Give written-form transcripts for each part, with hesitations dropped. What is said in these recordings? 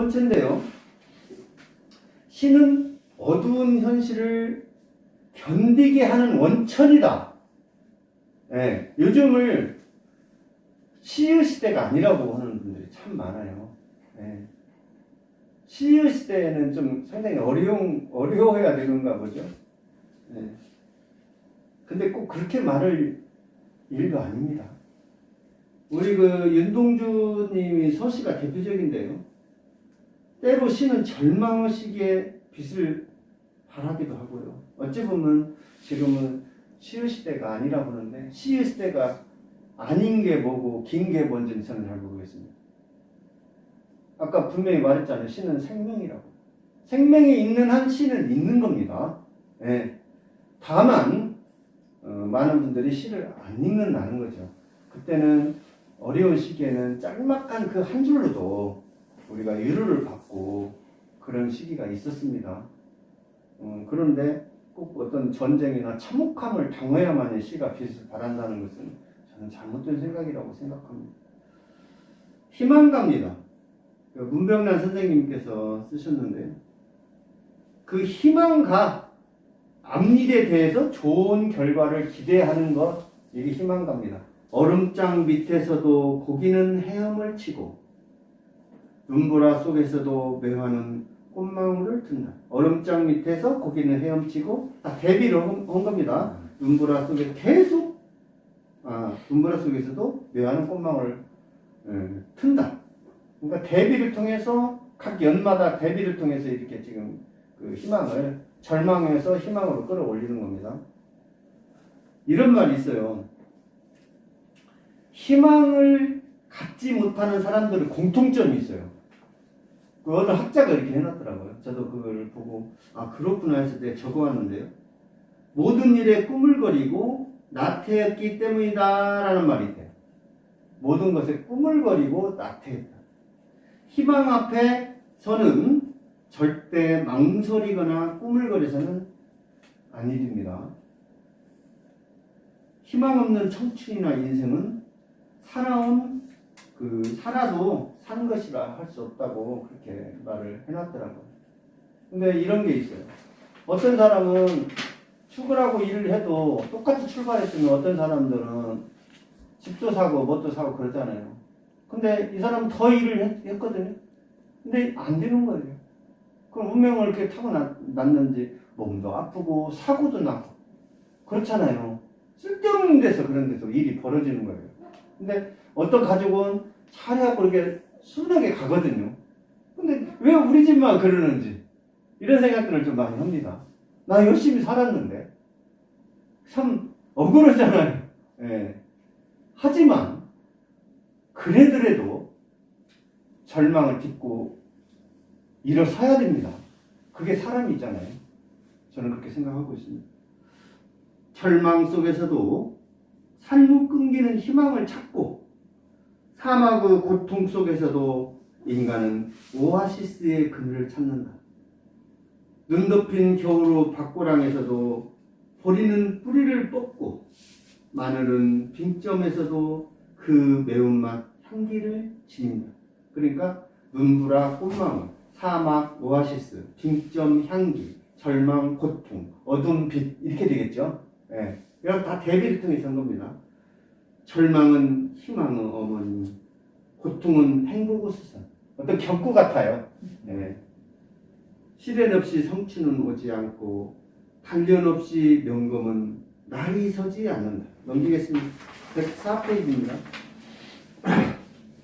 번째인데요. 신은 어두운 현실을 견디게 하는 원천이다. 예, 요즘을 시의 시대가 아니라고 하는 분들이 참 많아요. 예. 시의 시대에는 좀 상당히 어려워야 되는가 보죠. 예. 근데 꼭 그렇게 말할 일도 아닙니다. 우리 윤동주님이 서시가 대표적인데요. 때로 시는 절망의 시기에 빛을 발하기도 하고요. 어찌 보면 지금은 시의 시대가 아니라고 하는데 시의 시대가 아닌 게 뭐고 긴 게 뭔지는 저는 잘 모르겠습니다. 아까 분명히 말했잖아요. 시는 생명이라고. 생명이 있는 한 시는 있는 겁니다. 예. 다만 많은 분들이 시를 안 읽는다는 거죠. 그때는 어려운 시기에는 짤막한 그 한 줄로도 우리가 위로를 받고 그런 시기가 있었습니다. 그런데 꼭 어떤 전쟁이나 참혹함을 당해야만이 시가 빛을 발한다는 것은 저는 잘못된 생각이라고 생각합니다. 희망가입니다. 문병란 선생님께서 쓰셨는데 그 희망가, 앞일에 대해서 좋은 결과를 기대하는 것, 이게 희망가입니다. 얼음장 밑에서도 고기는 헤엄을 치고 눈보라 속에서도 매화는 꽃망울을 든다. 얼음장 밑에서 고기는 헤엄치고 대비를 한 겁니다. 눈보라 속에 계속 눈보라 속에서도 매화는 꽃망울을 튼다. 그러니까 대비를 통해서 각 연마다 대비를 통해서 이렇게 지금 그 희망을 절망에서 희망으로 끌어올리는 겁니다. 이런 말이 있어요. 희망을 갖지 못하는 사람들은 공통점이 있어요. 그 어느 학자가 이렇게 해놨더라고요. 저도 그걸 보고 그렇구나 해서 내가 적어왔는데요. 모든 일에 꾸물거리고 나태했기 때문이다 라는 말이 있대요. 모든 것에 꾸물거리고 나태했다. 희망 앞에 서는 절대 망설이거나 꾸물거려서는 아니됩니다. 희망 없는 청춘이나 인생은 살아도 산 것이라 할 수 없다고 그렇게 말을 해놨더라고요. 근데 이런 게 있어요. 어떤 사람은 출근하고 일을 해도 똑같이 출발했으면 어떤 사람들은 집도 사고 뭣도 사고 그러잖아요. 근데 이 사람은 더 일을 했거든요. 근데 안 되는 거예요. 그럼 운명을 이렇게 타고났는지 몸도 아프고 사고도 나고 그렇잖아요. 쓸데없는 데서 그런 데서 일이 벌어지는 거예요. 근데 어떤 가족은 잘해갖고 이렇게 순하게 가거든요. 근데 왜 우리 집만 그러는지 이런 생각들을 좀 많이 합니다. 나 열심히 살았는데 참 억울하잖아요. 예. 하지만 그래도 절망을 딛고 일어서야 됩니다. 그게 사람이잖아요. 저는 그렇게 생각하고 있습니다. 절망 속에서도 삶을 끊기는 희망을 찾고 사막의 고통 속에서도 인간은 오아시스의 그늘을 찾는다. 눈 덮인 겨울의 밭고랑에서도 보리는 뿌리를 뽑고 마늘은 빈점에서도 그 매운맛 향기를 지닌다. 그러니까 눈보라 꽃망울, 사막 오아시스, 빈점 향기, 절망 고통, 어두운 빛 이렇게 되겠죠. 예. 이런 다 대비를 통해서 한 겁니다. 절망은 희망의 어머니, 고통은 행복의 수선. 어떤 경구 같아요. 예. 시련 없이 성취는 오지 않고 단련 없이 명금은 날이 서지 않는다. 넘기겠습니다. 104페이지입니다.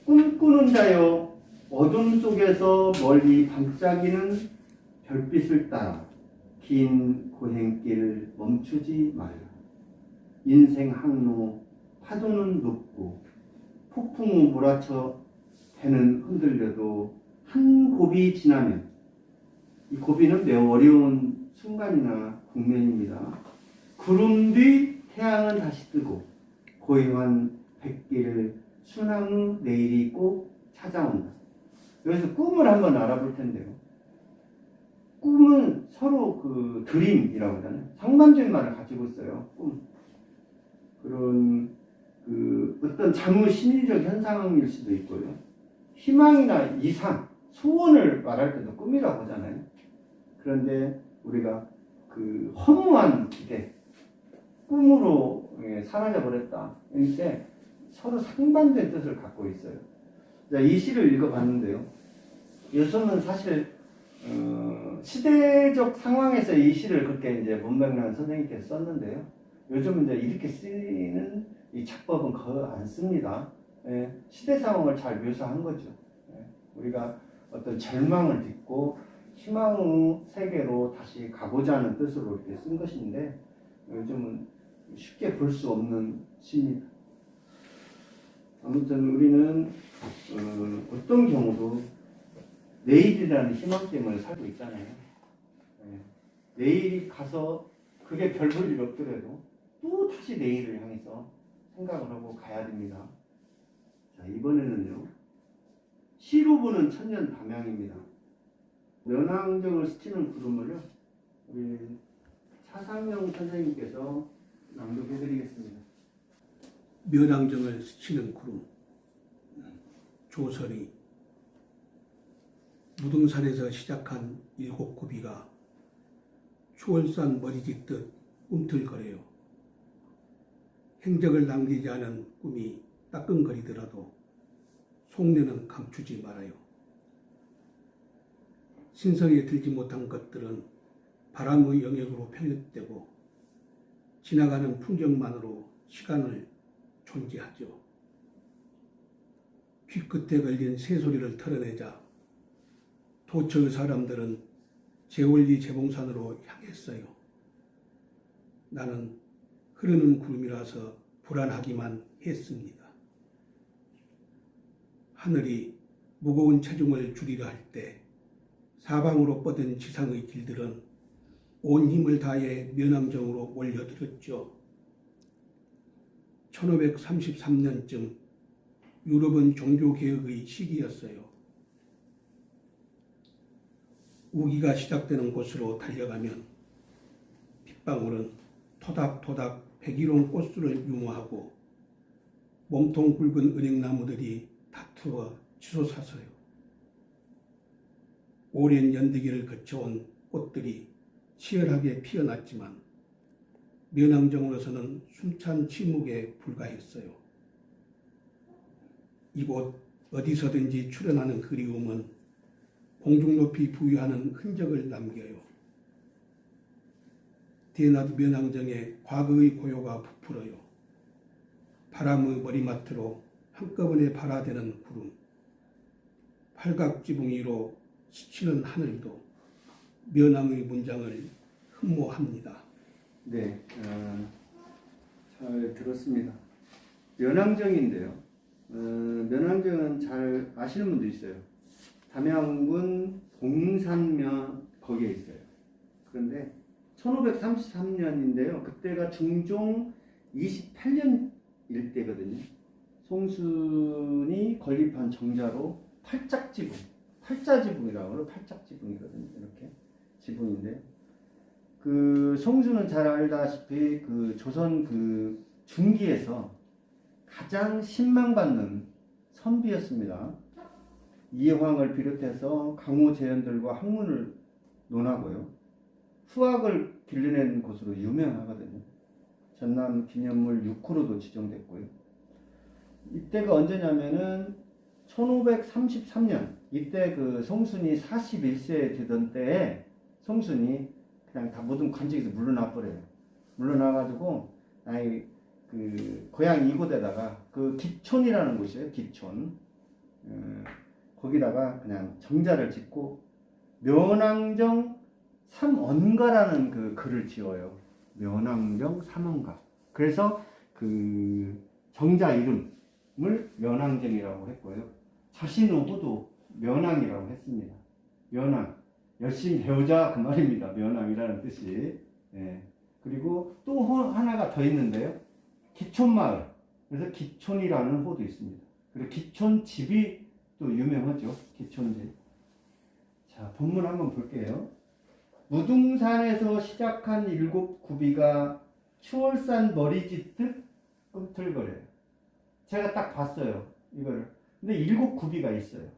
꿈꾸는 자여 어둠 속에서 멀리 반짝이는 별빛을 따라 긴 고행길 멈추지 말라. 인생 항로 파도는 높고 폭풍우 몰아쳐 배는 흔들려도 한 고비 지나면 이 고비는 매우 어려운 순간이나 국면입니다. 구름 뒤 태양은 다시 뜨고 고요한 백길 순항의 내일이 꼭 찾아온다. 여기서 꿈을 한번 알아볼 텐데요. 꿈은 서로 그 드림이라고 하잖아요. 상반된 말을 가지고 있어요. 꿈. 그런 어떤 장우 심리적 현상일 수도 있고요. 희망이나 이상, 소원을 말할 때도 꿈이라고 하잖아요. 그런데 우리가 그 허무한 기대, 꿈으로 사라져 버렸다. 이때 서로 상반된 뜻을 갖고 있어요. 자, 이 시를 읽어봤는데요. 요즘은 사실 시대적 상황에서 이 시를 그렇게 이제 문명란 선생님께서 썼는데요. 요즘은 이제 이렇게 쓰이는 이 작법은 거의 안 씁니다. 예, 시대 상황을 잘 묘사한 거죠. 예, 우리가 어떤 절망을 딛고 희망의 세계로 다시 가고자 하는 뜻으로 이렇게 쓴 것인데 요즘은 쉽게 볼 수 없는 시입니다. 아무튼 우리는 어떤 경우도 내일이라는 희망 때문에 살고 있잖아요. 예, 내일이 가서 그게 별 볼 일 없더라도 또 다시 내일을 향해서 생각을 하고 가야 됩니다. 자, 이번에는요. 시로 보는 천년 담양입니다. 면왕정을 스치는 구름을요. 우리 차상영 선생님께서 낭독해 드리겠습니다. 면왕정을 스치는 구름. 조설이 무등산에서 시작한 7구비가 추월산 머리 깃듯 꿈틀거려요. 행적을 남기지 않은 꿈이 따끔거리더라도 속내는 감추지 말아요. 신성에 들지 못한 것들은 바람의 영역으로 편입되고 지나가는 풍경만으로 시간을 존재하죠. 귀끝에 걸린 새소리를 털어내자 도처의 사람들은 제원리 재봉산으로 향했어요. 나는 흐르는 구름이라서 불안하기만 했습니다. 하늘이 무거운 체중을 줄이려 할 때 사방으로 뻗은 지상의 길들은 온 힘을 다해 면왕정으로 몰려들었죠. 1533년쯤 유럽은 종교개혁의 시기였어요. 우기가 시작되는 곳으로 달려가면 빗방울은 토닥토닥 백일홍 꽃술을 유무하고 몸통 굵은 은행나무들이 다투어 치솟아서요. 오랜 연대기를 거쳐온 꽃들이 치열하게 피어났지만 면왕정으로서는 숨찬 침묵에 불과했어요. 이곳 어디서든지 출현하는 그리움은 공중높이 부유하는 흔적을 남겨요. 대낮 면왕정에 과거의 고요가 부풀어요. 바람의 머리맡으로 한꺼번에 발아대는 구름, 팔각지붕 위로 스치는 하늘도 면왕의 문장을 흠모합니다. 네, 잘 들었습니다. 면왕정인데요. 면왕정은 잘 아시는 분도 있어요. 담양군 봉산면 거기에 있어요. 그런데 1533년인데요. 그때가 중종 28년 일때거든요. 송순이 건립한 정자로 팔짝지붕, 팔자지붕이라고 해요. 팔짝지붕이거든요. 이렇게 지붕인데 그 송수는 잘 알다시피 그 조선 그 중기에서 가장 신망받는 선비였습니다. 이황을 비롯해서 강호재현들과 학문을 논하고요. 후학을 길러낸 곳으로 유명하거든요. 전남 기념물 6호로도 지정됐고요. 이때가 언제냐면은 1533년 이때 그 송순이 41세 되던 때에 송순이 그냥 다 모든 관직에서 물러나 버려요. 물러나가지고 아이 그 고향 이곳에다가 그 기촌이라는 곳이에요. 기촌. 거기다가 그냥 정자를 짓고 면왕정 삼언가라는 그 글을 지어요. 면왕정 삼언가. 그래서 그 정자 이름을 면왕정이라고 했고요. 자신의 호도 면왕이라고 했습니다. 면왕. 열심히 배우자 그 말입니다. 면왕이라는 뜻이. 예. 그리고 또 하나가 더 있는데요. 기촌마을. 그래서 기촌이라는 호도 있습니다. 그리고 기촌집이 또 유명하죠. 기촌집. 자, 본문 한번 볼게요. 무등산에서 시작한 7구비가 추월산 머리 짙듯 꿈틀거려요. 제가 딱 봤어요. 이걸. 근데 7구비가 있어요.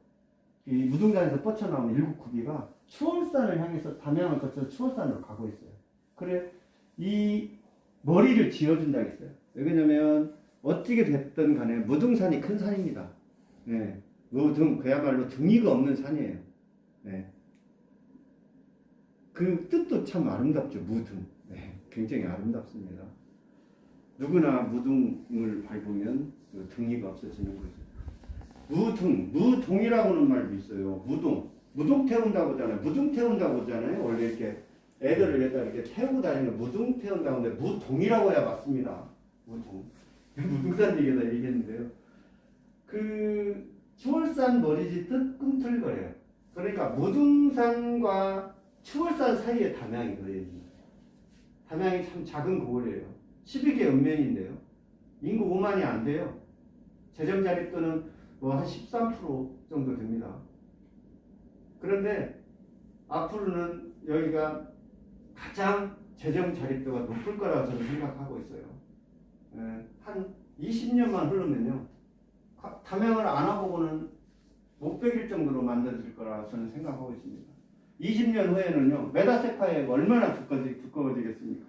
이 무등산에서 뻗쳐나온 일곱구비가 추월산을 향해서 담양을 거쳐서 추월산으로 가고 있어요. 그래 이 머리를 지어준다 했어요. 왜냐면 어떻게 됐든 간에 무등산이 큰 산입니다. 네. 무등 그야말로 등이가 없는 산이에요. 네. 그 뜻도 참 아름답죠. 무등. 네. 굉장히 아름답습니다. 누구나 무등을 밟으면 그 등이가 없어지는 거죠. 무동이라고 하는 말도 있어요. 무동 태운다고 하잖아요. 무등 태운다고 하잖아요. 원래 이렇게 애들을 이렇게 태우고 다니는 무등 태운다고 하는데 무동이라고 해야 맞습니다. 무동. 무등산 얘기다 얘기했는데요. 그 추월산 머리지 뜻꿈틀거려요. 그러니까 무등산과 추월산 사이에 담양이거든요. 담양이 참 작은 고을이에요. 12개 읍면인데요. 인구 5만이 안 돼요. 재정 자립도는 뭐 한 13% 정도 됩니다. 그런데 앞으로는 여기가 가장 재정 자립도가 높을 거라고 저는 생각하고 있어요. 한 20년만 흐르면요. 담양을 안 와보고는 못 베길 정도로 만들어질 거라고 저는 생각하고 있습니다. 20년 후에는요. 메다세파에 얼마나 두꺼워지겠습니까?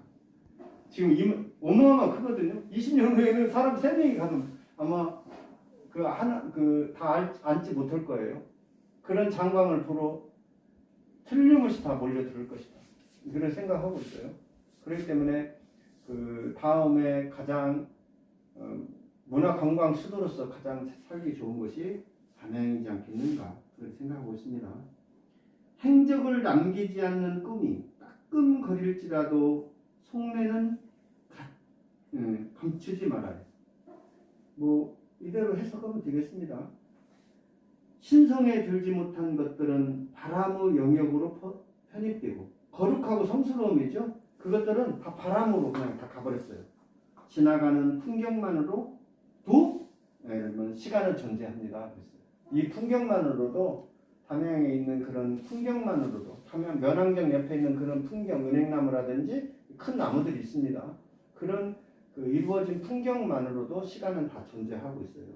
지금 어마어마 크거든요. 20년 후에는 사람 3명이 가도 아마 다 앉지 못할 거예요. 그런 장관을 보러 틀림없이 다 몰려들 것이다. 그런 생각하고 있어요. 그렇기 때문에 그 다음에 가장 문화관광 수도로서 가장 살기 좋은 것이 담양이지 않겠는가 그렇게 생각하고 있습니다. 행적을 남기지 않는 꿈이 따끔거릴지라도 속내는 감추지 말아요. 뭐 이대로 해석하면 되겠습니다. 신성에 들지 못한 것들은 바람의 영역으로 편입되고 거룩하고 성스러움이죠. 그것들은 다 바람으로 그냥 다 가버렸어요. 지나가는 풍경만으로도 시간은 존재합니다. 그랬어요. 이 풍경만으로도 담양에 있는 그런 풍경만으로도 담양 면왕정 옆에 있는 그런 풍경 은행나무라든지 큰 나무들이 있습니다. 그런 이루어진 풍경만으로도 시간은 다 존재하고 있어요.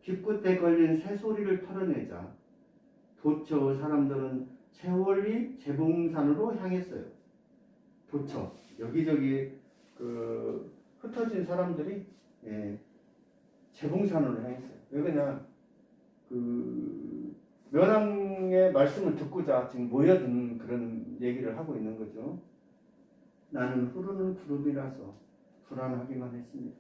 귓끝에 걸린 새소리를 털어내자 도처 사람들은 채월리 재봉산으로 향했어요. 도처 여기저기 흩어진 사람들이 재봉산으로 향했어요. 왜 그러냐 면왕의 말씀을 듣고자 지금 모여드는 그런 얘기를 하고 있는 거죠. 나는 흐르는 구름이라서 불안하기만 했습니다.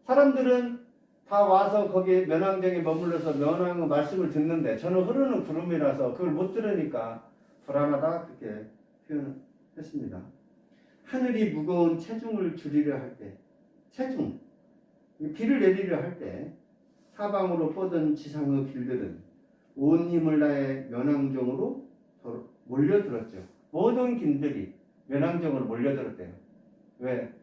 사람들은 다 와서 거기 면왕정에 머물러서 면왕의 말씀을 듣는데 저는 흐르는 구름이라서 그걸 못 들으니까 불안하다 그렇게 표현했습니다. 하늘이 무거운 체중을 줄이려 할 때 비를 내리려 할 때 사방으로 뻗은 지상의 길들은 온 힘을 다해 면왕정으로 몰려들었죠. 모든 길들이 면왕정으로 몰려들었대요. 왜?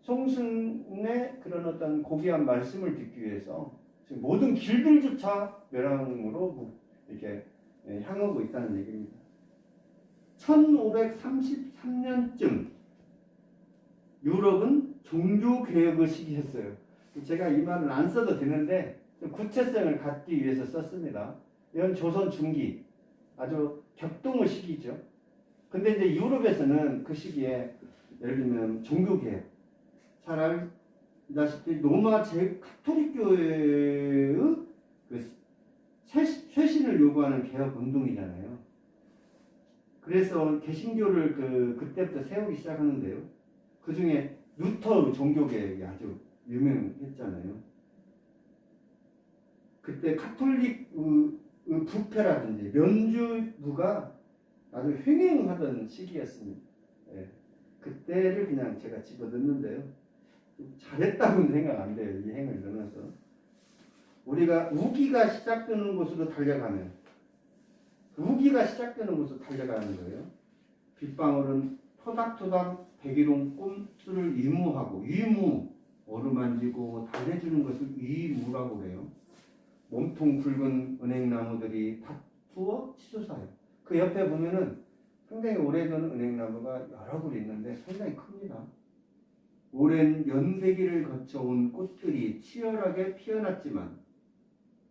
송순의 그런 어떤 고귀한 말씀을 듣기 위해서 지금 모든 길들조차 면왕으로 이렇게 향하고 있다는 얘기입니다. 1533년쯤 유럽은 종교개혁의 시기였어요. 제가 이 말은 안 써도 되는데 좀 구체성을 갖기 위해서 썼습니다. 이건 조선 중기 아주 격동의 시기죠. 근데 이제 유럽에서는 그 시기에 예를 들면 종교개혁 잘 알다시피 로마 카톨릭 교회의 쇄신을 요구하는 개혁 운동이잖아요. 그래서 개신교를 그때부터 세우기 시작하는데요. 그 중에 루터 종교개혁이 아주 유명했잖아요. 그때 카톨릭 부패라든지 면주부가 아주 횡행하던 시기였습니다. 예. 그때를 그냥 제가 집어넣는데요. 잘했다고는 생각 안 돼요. 이 행을 넣어서. 우리가 우기가 시작되는 곳으로 달려가는 거예요. 빗방울은 토닥토닥 백일홍 꼼수를 위무하고 어루만지고 달래주는 것을 위무라고 해요. 몸통 굵은 은행나무들이 다투어 치솟아요. 그 옆에 보면은 상당히 오래된 은행나무가 여러 그루 있는데 상당히 큽니다. 오랜 연배기를 거쳐온 꽃들이 치열하게 피어났지만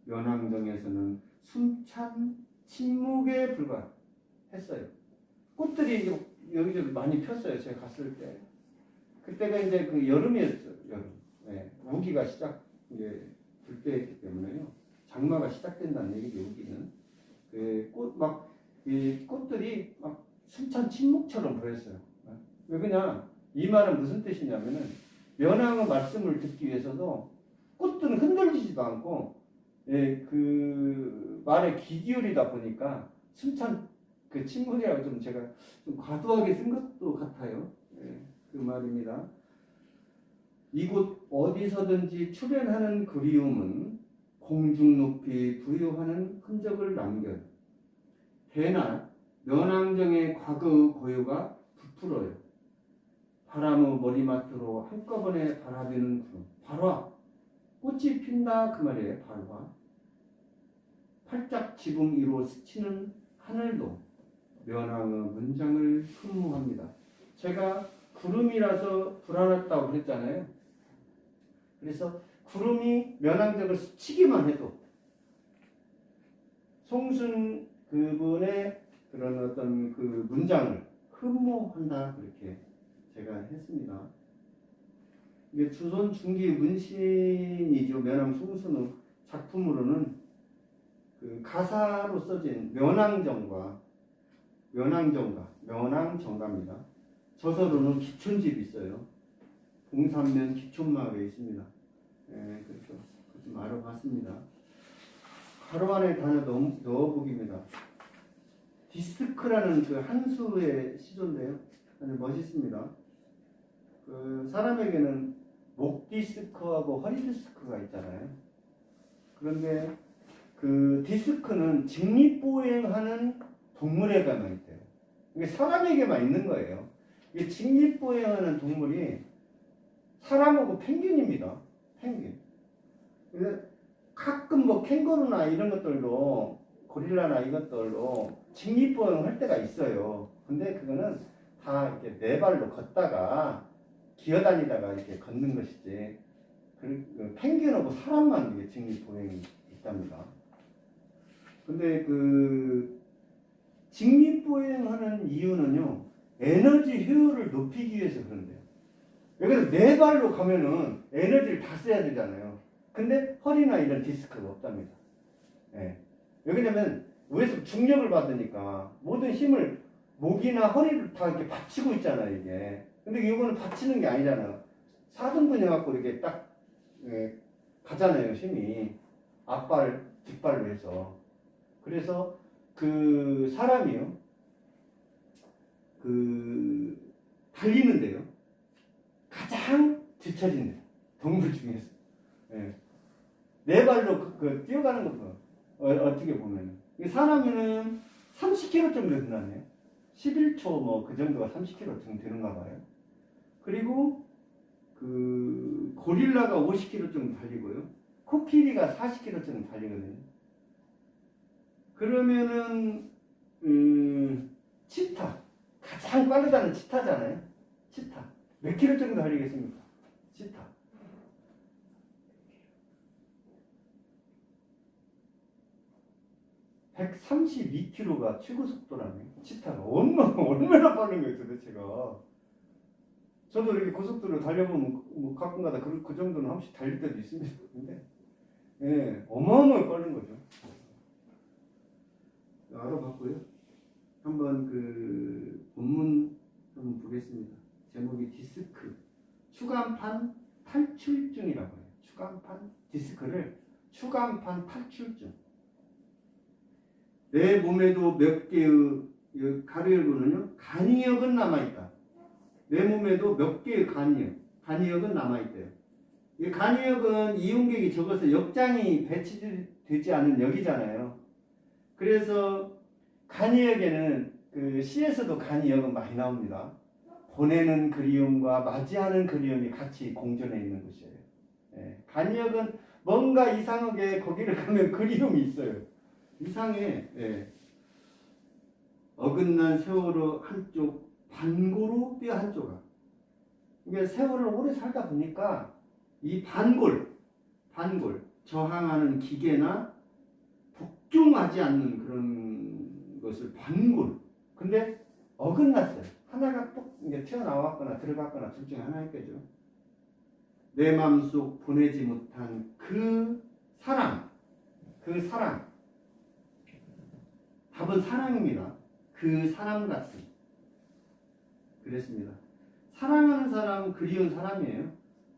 면왕정에서는 숨찬 침묵에 불과했어요. 꽃들이 여기저기 많이 폈어요. 제가 갔을 때. 그때가 이제 그 여름이었어요. 여름. 네. 우기가 이제 들 때였기 때문에요. 장마가 시작된다는 얘기죠. 우기는. 이 꽃들이 막 숨찬 침묵처럼 보였어요. 왜 그냥 이 말은 무슨 뜻이냐면은 면왕의 말씀을 듣기 위해서도 꽃들은 흔들리지도 않고 그 말에 귀 기울이다 보니까 숨찬 그 침묵이라고 좀 제가 좀 과도하게 쓴 것도 같아요. 그 말입니다. 이곳 어디서든지 출현하는 그리움은 공중 높이 부유하는 흔적을 남겨요. 대낮 면왕정의 과거의 고요가 부풀어요. 바람의 머리맡으로 한꺼번에 바라비는 구름. 발화. 꽃이 핀다 그 말이에요. 발화. 팔짝 지붕 위로 스치는 하늘도 면왕의 문장을 흠모합니다. 제가 구름이라서 불안했다고 그랬잖아요. 그래서 구름이 면왕정을 스치기만 해도 송순 그분의 그런 어떤 그 문장을 흠모한다 그렇게 제가 했습니다. 이게 조선 중기 문신이죠. 면왕 송순의 작품으로는 그 가사로 써진 면왕정가입니다. 저서로는 기촌집이 있어요. 봉산면 기촌마을에 있습니다. 그래서 좀 알아봤습니다. 가로 안에 단어 넣어보기입니다. 디스크라는 그 한수의 시조인데요. 아주 멋있습니다. 그 사람에게는 목 디스크하고 허리 디스크가 있잖아요. 그런데 그 디스크는 직립보행하는 동물에게만 있대요. 이게 사람에게만 있는 거예요. 이게 직립보행하는 동물이 사람하고 펭귄입니다. 펭귄. 가끔 뭐 캥거루나 이런 것들도 고릴라나 이것들도 직립보행을 할 때가 있어요. 근데 그거는 다 이렇게 네 발로 걷다가 기어다니다가 이렇게 걷는 것이지. 그 펭귄하고 사람만 이게 직립보행이 있답니다. 근데 그 직립보행하는 이유는요, 에너지 효율을 높이기 위해서 그런데요. 여기서 네 발로 가면은 에너지를 다 써야 되잖아요. 근데 허리나 이런 디스크가 없답니다. 왜냐면 위에서 중력을 받으니까 모든 힘을 목이나 허리를 다 이렇게 받치고 있잖아요, 이게. 근데 이거는 받치는 게 아니잖아요. 사등분 해갖고 이렇게 딱 가잖아요, 힘이. 앞발, 뒷발로 해서. 그래서 그 사람이요, 그 달리는데요, 가장 뒤처진대요. 동물 중에서. 네 발로 뛰어가는 것도 어떻게 보면 사람은 30km 정도 된다네요. 11초 뭐 그 정도가 30km 정도 되는가 봐요. 그리고 그 고릴라가 50km 정도 달리고요. 코끼리가 40km 정도 달리거든요. 그러면은 치타, 가장 빠르다는 치타잖아요. 치타 몇 킬로 정도 달리겠습니까? 치타 132km가 최고 속도라네요. 치타가 얼마나 빠른 거예요, 도대체가. 저도 이렇게 고속도로 달려보면 뭐 가끔가다 그 정도는 한 번씩 달릴 때도 있습니다. 근데 어마어마하게 빠른 거죠. 알아봤고요. 한번 그 본문 한번 보겠습니다. 제목이 디스크 추간판 탈출증이라고 해요. 추간판 디스크를 추간판 탈출증. 내 몸에도 몇 개의 가려고는요, 간이역은 남아있다. 내 몸에도 몇 개의 간이역은 남아있대요. 이 간이역은 이용객이 적어서 역장이 배치되지 않은 역이잖아요. 그래서 간이역에는 그 시에서도 간이역은 많이 나옵니다. 보내는 그리움과 맞이하는 그리움이 같이 공존해 있는 곳이에요. 간이역은 뭔가 이상하게 거기를 가면 그리움이 있어요. 이상해. 어긋난 세월호 한쪽, 반고로 뼈 한조각. 이게 세월을 오래 살다 보니까 이 반골 저항하는 기계나 복종하지 않는 그런 것을 반골. 근데 어긋났어요. 하나가 또 이제 튀어나왔거나 들어갔거나 둘 중에 하나일 거죠. 내 마음속 보내지 못한 그 사랑. 답은 사랑입니다. 그 사람 같은. 그랬습니다. 사랑하는 사람, 그리운 사람이에요.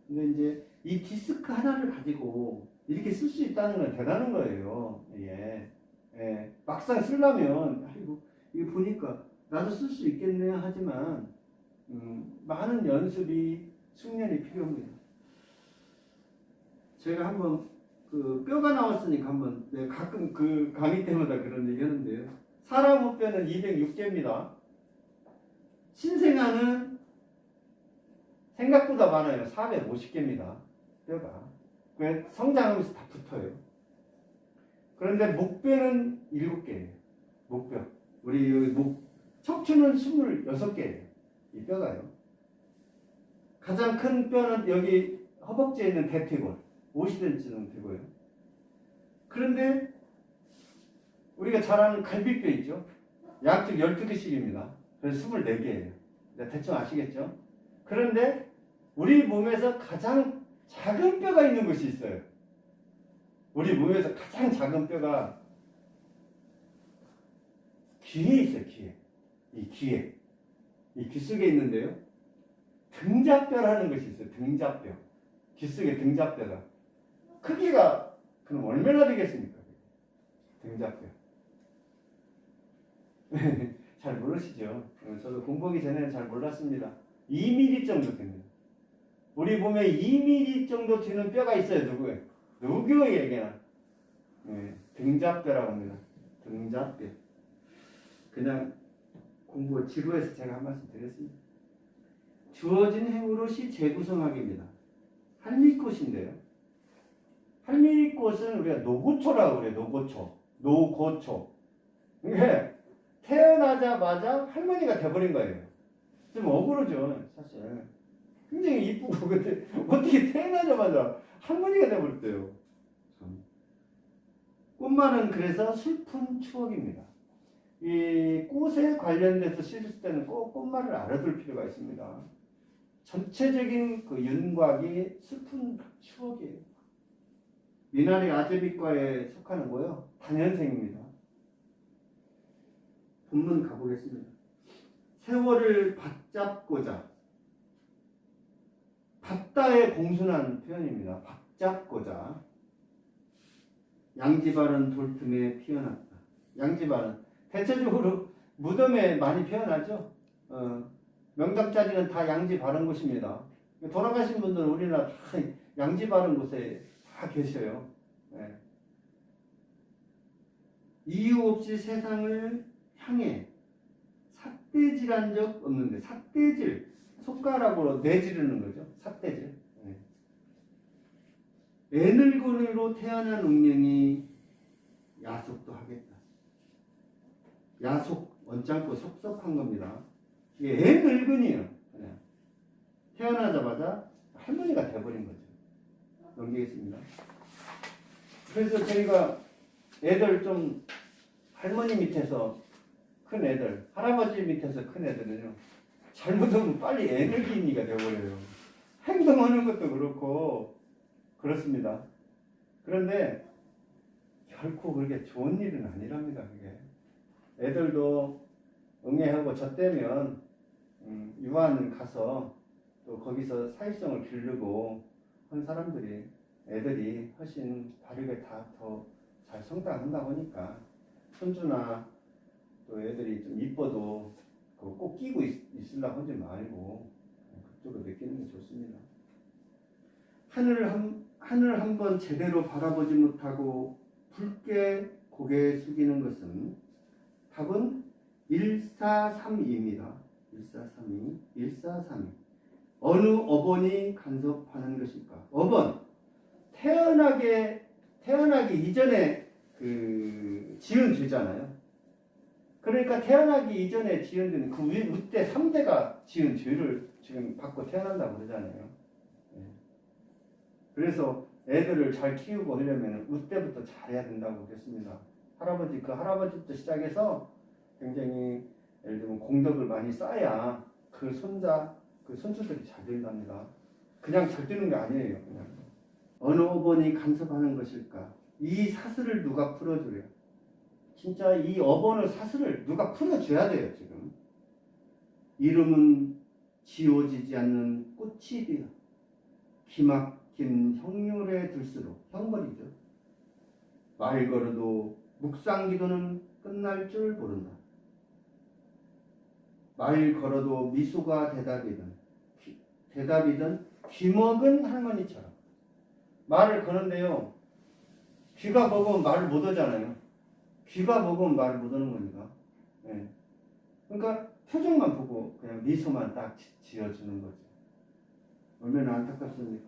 근데 이제 이 디스크 하나를 가지고 이렇게 쓸 수 있다는 건 대단한 거예요. 예. 예. 막상 쓰려면, 아이고, 이거 보니까 나도 쓸 수 있겠네 하지만, 많은 연습이, 숙련이 필요합니다. 제가 한번 그 뼈가 나왔으니까 한번 가끔 그 강의 때마다 그런 얘기 하는데요. 사람 우뼈는 206개입니다. 신생아는 생각보다 많아요. 450개입니다. 뼈가. 성장하면서 다 붙어요. 그런데 목뼈는 7개예요. 목뼈. 우리 척추는 26개예요. 이 뼈가요. 가장 큰 뼈는 여기 허벅지에 있는 대퇴골. 50cm는 되고요. 그런데 우리가 잘 아는 갈비뼈 있죠? 양쪽 12개씩입니다. 그래서 24개예요. 대충 아시겠죠? 그런데 우리 몸에서 가장 작은 뼈가 있는 곳이 있어요. 우리 몸에서 가장 작은 뼈가 귀에 있어요. 이 귀에. 이 귀 속에 있는데요. 등잔뼈라는 것이 있어요. 등잔뼈. 귀 속에 등잔뼈가. 크기가 그럼 얼마나 되겠습니까? 등잔뼈. 잘 모르시죠? 저도 공부하기 전에는 잘 몰랐습니다. 2mm 정도 됩니다. 우리 몸에 2mm 정도 되는 뼈가 있어요. 누구에게나. 등잔뼈라고 합니다. 등잔뼈. 그냥 공부 지루해서 제가 한 말씀 드렸습니다. 주어진 행으로시 재구성하기입니다. 할미꽃인데요. 할미꽃은 우리가 노고초라고 그래요. 노고초. 이게 태어나자마자 할머니가 돼버린 거예요. 좀 억울하죠, 사실. 굉장히 이쁘고, 근데 어떻게 태어나자마자 할머니가 돼버렸대요. 꽃말은 그래서 슬픈 추억입니다. 이 꽃에 관련돼서 실을 때는 꼭 꽃말을 알아둘 필요가 있습니다. 전체적인 그 윤곽이 슬픈 추억이에요. 미나리 아제비과에 속하는 거요. 단연생입니다. 본문 가보겠습니다. 세월을 받잡고자. 받다의 공순한 표현입니다. 받잡고자. 양지바른 돌틈에 피어났다. 양지바른. 대체적으로 무덤에 많이 피어나죠. 명당자리는 다 양지 바른 곳입니다. 돌아가신 분들은 우리나라 다 양지 바른 곳에 다 계셔요. 네. 이유 없이 세상을 향해 삿대질한 적 없는데, 삿대질, 손가락으로 내지르는 거죠. 삿대질. 네. 애늙은이로 태어난 운명이 야속도 하겠다. 야속, 원짱고 속속한 겁니다. 이게 애늙은이에요. 그냥. 태어나자마자 할머니가 돼버린 거죠. 넘기겠습니다. 그래서 저희가 애들 좀 할머니 밑에서 큰 애들, 할아버지 밑에서 큰 애들은요, 잘못하면 빨리 애늙은이가 돼버려요. 행동하는 것도 그렇고 그렇습니다. 그런데 결코 그렇게 좋은 일은 아니랍니다. 그게. 애들도 응애하고 저 때면 유아원 가서 또 거기서 사회성을 기르고 한 사람들이, 애들이 훨씬 바르게 다 더 잘 성장한다고 하니까 손주나 또 애들이 좀 이뻐도 그거 꼭 끼고 있으려고 하지 말고 그쪽으로 맡기는 게 좋습니다. 하늘 한번 제대로 바라보지 못하고 붉게 고개 숙이는 것은 답은 1432입니다. 1432. 어느 어번이 간섭하는 것일까? 어번. 태어나기 이전에 지은 죄잖아요. 그러니까 태어나기 이전에 지은 죄는 그 우때 3대가 지은 죄를 지금 받고 태어난다고 그러잖아요. 그래서 애들을 잘 키우고 하려면 우때부터 잘해야 된다고 그랬습니다. 할아버지, 그 할아버지부터 시작해서 굉장히 예를 들면 공덕을 많이 쌓아야 그 손자, 그 손주들이 잘 된답니다. 그냥 잘 되는 게 아니에요. 그냥 어느 어번이 간섭하는 것일까? 이 사슬을 누가 풀어줘요? 진짜 이 어번의 사슬을 누가 풀어줘야 돼요. 지금 이름은 지워지지 않는 꽃이 되어 기막힌 형률에 들수록 형벌이죠. 말 걸어도 묵상기도는 끝날 줄 모른다. 말 걸어도 미소가 대답이든 귀먹은 할머니처럼 말을 거는데요. 귀가 먹으면 말을 못 하잖아요. 귀가 먹으면 말을 못 하는 거니까. 예. 그러니까 표정만 보고 그냥 미소만 딱 지어주는 거죠. 얼마나 안타깝습니까?